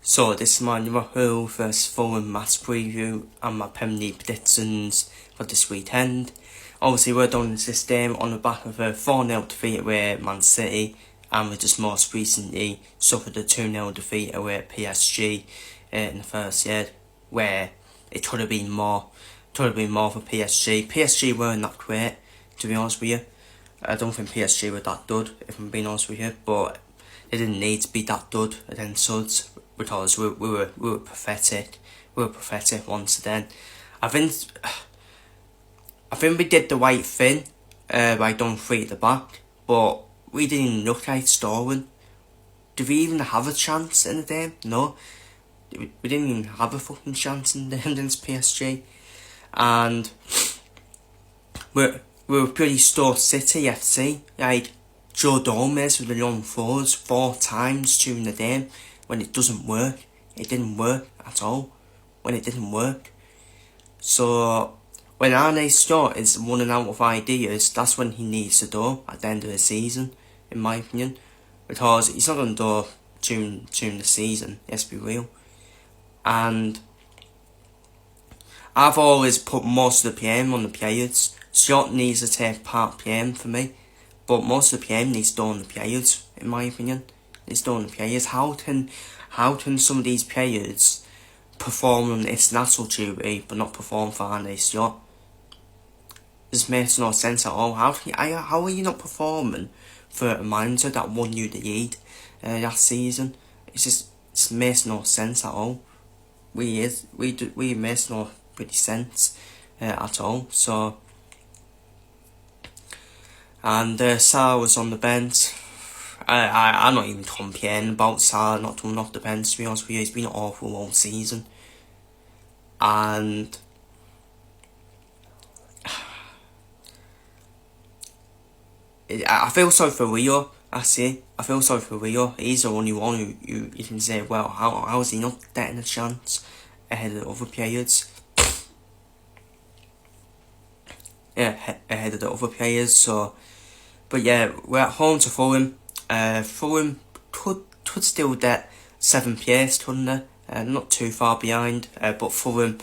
So this is my Liverpool vs Fulham match preview and my Premier League predictions for this weekend. Obviously we're done this game on the back of a 4-0 defeat away at Man City, and we just most recently suffered a 2-0 defeat away at PSG in the first year, where it could have been more for PSG. PSG weren't that great, to be honest with you. I don't think PSG were that good, if I'm being honest with you, but they didn't need to be that good against us, because we were pathetic. We were pathetic once again. I think we did the right thing by doing 3 at the back, but we didn't even look like scoring. Did we even have a chance in the game? No. We didn't even have a fucking chance in the game against PSG. And we were pretty Stoke City FC. Like, Joe Gomez with the long throws 4 times during the game. When it doesn't work, it didn't work at all. When it didn't work. So when Arne Slot is running out of ideas, that's when he needs to do at the end of the season, in my opinion. Because he's not going to do during the season, let's be real. And I've always put most of the PM on the players. Slot needs to take part PM for me, but most of the PM needs to do on the players, in my opinion. It's done the players. How can some of these players perform on international duty but not perform for Arne Slot? This makes no sense at all. How are you not performing for a manager that won you the league last season? It makes no sense at all. We makes no pretty sense at all. So, and Salah was on the bench. I'm not even complaining about Salah not coming off the bench, to be honest with you. He's been awful all season. And I feel sorry for Rio, I feel sorry for Rio. He's the only one who you can say, well, how is he not getting a chance ahead of the other players? Yeah, ahead of the other players, so. But yeah, we're at home to Fulham. Fulham could still get 7th place, couldn't they? Not too far behind, but Fulham,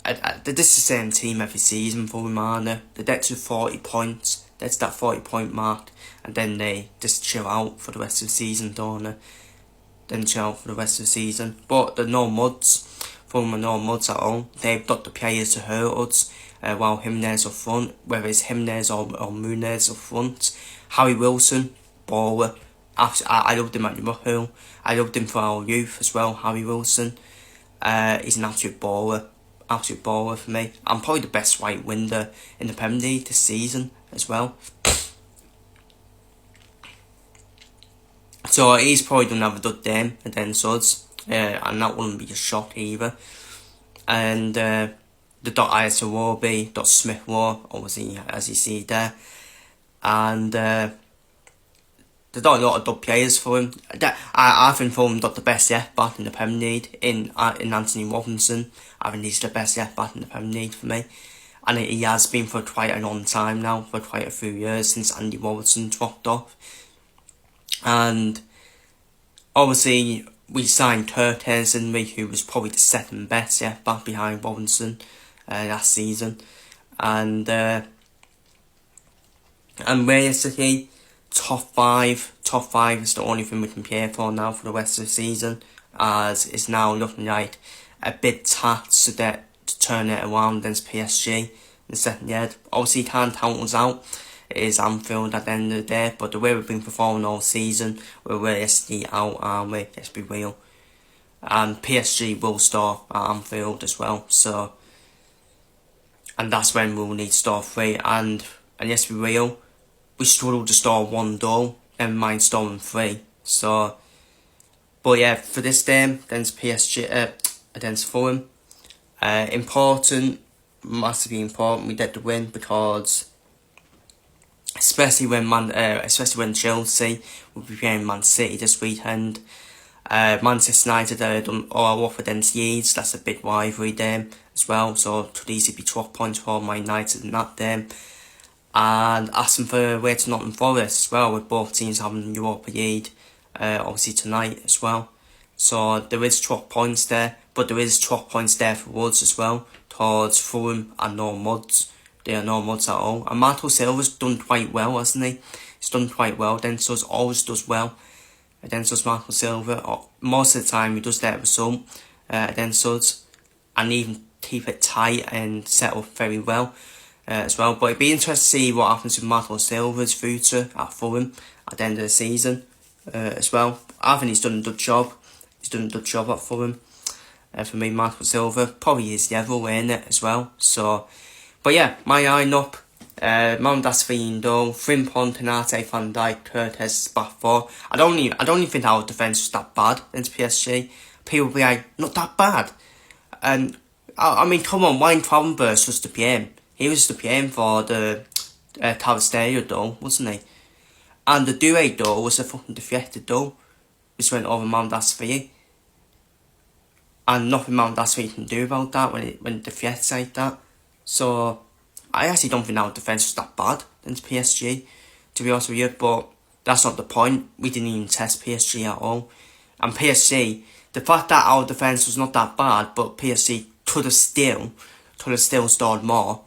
they're just the same team every season. Fulham, aren't they? They get to 40 points, that's that 40-point mark, and then they just chill out for the rest of the season, don't they? Then chill out for the rest of the season. But they're no muds. Fulham are no muds at all. They've got the players to hurt us, while Jimenez up front, whether it's Jimenez or Muniz up front. Harry Wilson, baller. I loved him at Liverpool. I loved him for our youth as well, Harry Wilson. He's an absolute baller for me. I'm probably the best right winger in the Premier League this season as well. So he's probably going to have a good game against us, and that wouldn't be a shock either. And the Isowobi, Smith Rowe, obviously, as you see there. And they've got a lot of good players for him. I think Fulham got the best left back in the Premier League in Anthony Robinson. I think he's the best left back in the Premier League for me. And he has been for quite a long time now, for quite a few years, since Andy Robertson dropped off. And obviously we signed Kurt Henry, who was probably the 2nd best left back behind Robinson last season. And realistically, top five is the only thing we can play for now for the rest of the season, as it's now looking like a bit tax to turn it around against PSG in the second year. Obviously, can't count us out. It is Anfield at the end of the day, but the way we've been performing all season, we're realistically out, aren't we? Let's be real. And PSG will start at Anfield as well, so. And that's when we'll need to score 3. And let's be real, we struggled to score 1 goal, never mind scoring 3. So, but yeah, for this game against PSG, against Fulham, massively important, we get the win, because especially when Chelsea will be playing Man City this weekend. Manchester United done all off against Leeds. That's a big rivalry game as well, so it could easily be 12 points for Man United in that game. And asking for a way to Nottingham Forest as well, with both teams having Europa League obviously tonight as well. So there is 12 points there, but there is 12 points there for us as well, towards Fulham and no muds. There are no muds at all. And Marco Silva's done quite well, hasn't he? He's done quite well. Denso's always does well. Denso's Marco Silva. Most of the time he does that result. Denso's. And even keep it tight and set up very well as well. But it'd be interesting to see what happens with Marco Silva's future at Fulham at the end of the season as well. I think he's done a good job. He's done a good job at Fulham. For me, Marco Silva probably is the other way in it as well. So, but yeah, my line-up, Mount Asfindo, Frimpong, Konate, Van Dijk, Curtis, back four. I don't even think our defence was that bad against PSG. People will be like, not that bad. And, I mean, come on, Wayne Travenberg was the PM. He was the PM for the Tavasterio though, wasn't he? And the Doué though was a fucking deflected though, which went over Mount Asfindo. And nothing Mount Asfindo can do about that when it deflects like that. So, I actually don't think our defence was that bad against PSG, to be honest with you, but that's not the point. We didn't even test PSG at all. And PSG, the fact that our defence was not that bad, but PSG could have still scored more,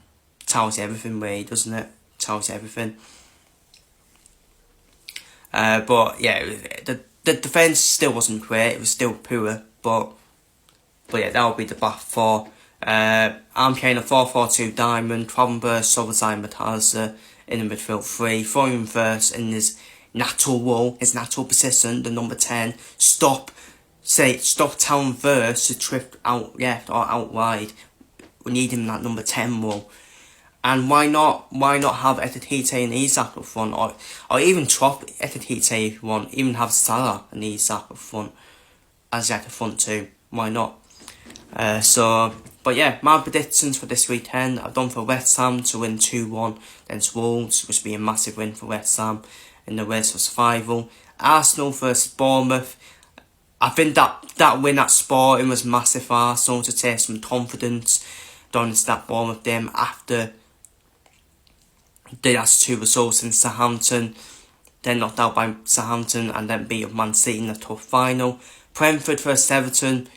tells you everything really, doesn't it? Tells you everything. But yeah, the defence still wasn't great, it was still poor, but yeah, that would be the back four. I'm playing a 4-4-2 diamond, Travenberg, Soboslai, Matazza in the midfield three, throwing him first in his natural role, his natural position, the number 10. Stop telling Verse to trip out left or out wide. We need him in that number 10 role. And why not have Etetite and Isak up front, or even drop Etetite if you want, even have Salah and Isak up front, as at the front too, why not? But yeah, my predictions for this weekend, I've done for West Ham to win 2-1 against Wolves, which would be a massive win for West Ham in the race for survival. Arsenal versus Bournemouth, I think that win at Sporting was massive for Arsenal to take some confidence down into that Bournemouth game after they last two results in Southampton, then knocked out by Southampton and then beat up Man City in the tough final. Brentford versus Everton,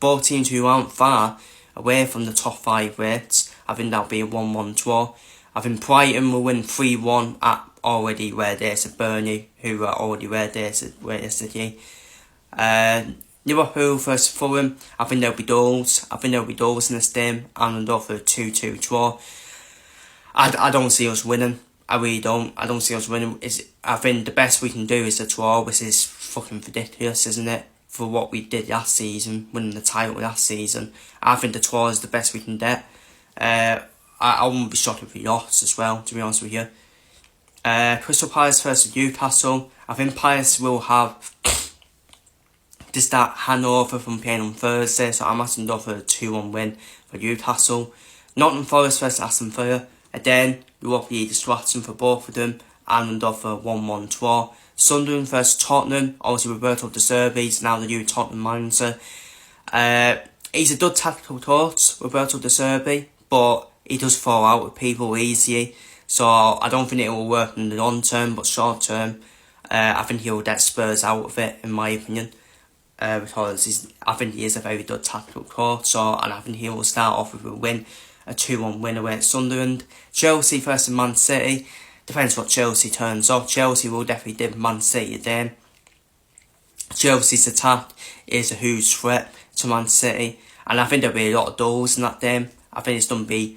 both teams who aren't far away from the top 5 rates. I think that'll be a 1-1 draw. I think Brighton will win 3-1 at already where there's a Burnley, who are already where there's yesterday. Liverpool versus Fulham, I think there'll be goals. In this game, and another 2-2 draw. I don't see us winning. I really don't. I don't see us winning. I think the best we can do is a draw, which is fucking ridiculous, isn't it? For what we did last season, winning the title last season. I think the draw is the best we can get. I wouldn't be shocked if we lost as well, to be honest with you. Crystal Palace versus Newcastle. I think Palace will have to start handover from playing on Thursday, so I'm asking for a 2-1 win for Newcastle. Nottingham Forest versus Aston Villa. Again, we will be distracting for both of them, and for 1-1 draw. Sunderland versus Tottenham, obviously Roberto De Zerbi's now the new Tottenham manager. He's a good tactical coach, Roberto De Zerbi, but he does fall out with people easily, so I don't think it will work in the long term, but short term, I think he'll get Spurs out of it, in my opinion. Because I think he is a very good tactical coach, and I think he will start off with a win, a 2-1 win away at Sunderland. Chelsea versus Man City, depends what Chelsea turns up. Chelsea will definitely give Man City a game. Chelsea's attack is a huge threat to Man City, and I think there'll be a lot of goals in that game. I think it's going to be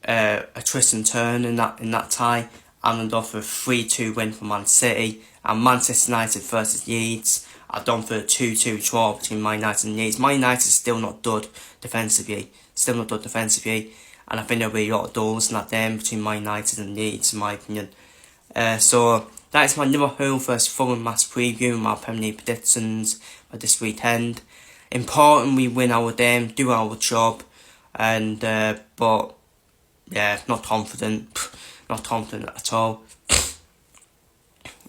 a twist and turn in that tie, and for a 3-2 win for Man City. And Manchester United versus Leeds, I've done for a 2-2 draw between Man United and Leeds. Man United is still not good defensively, and I think there'll be a lot of goals in that game between Man United and Leeds, in my opinion. So that is my Liverpool versus Fulham match preview and my Premier League predictions for this weekend. Important we win our game, do our job, and but yeah, not confident at all.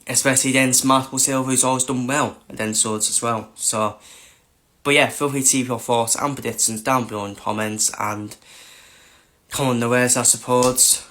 Especially against Marco Silva, who's always done well against Swords as well. So, but yeah, feel free to leave your thoughts and predictions down below in comments, and come on the ways, I suppose.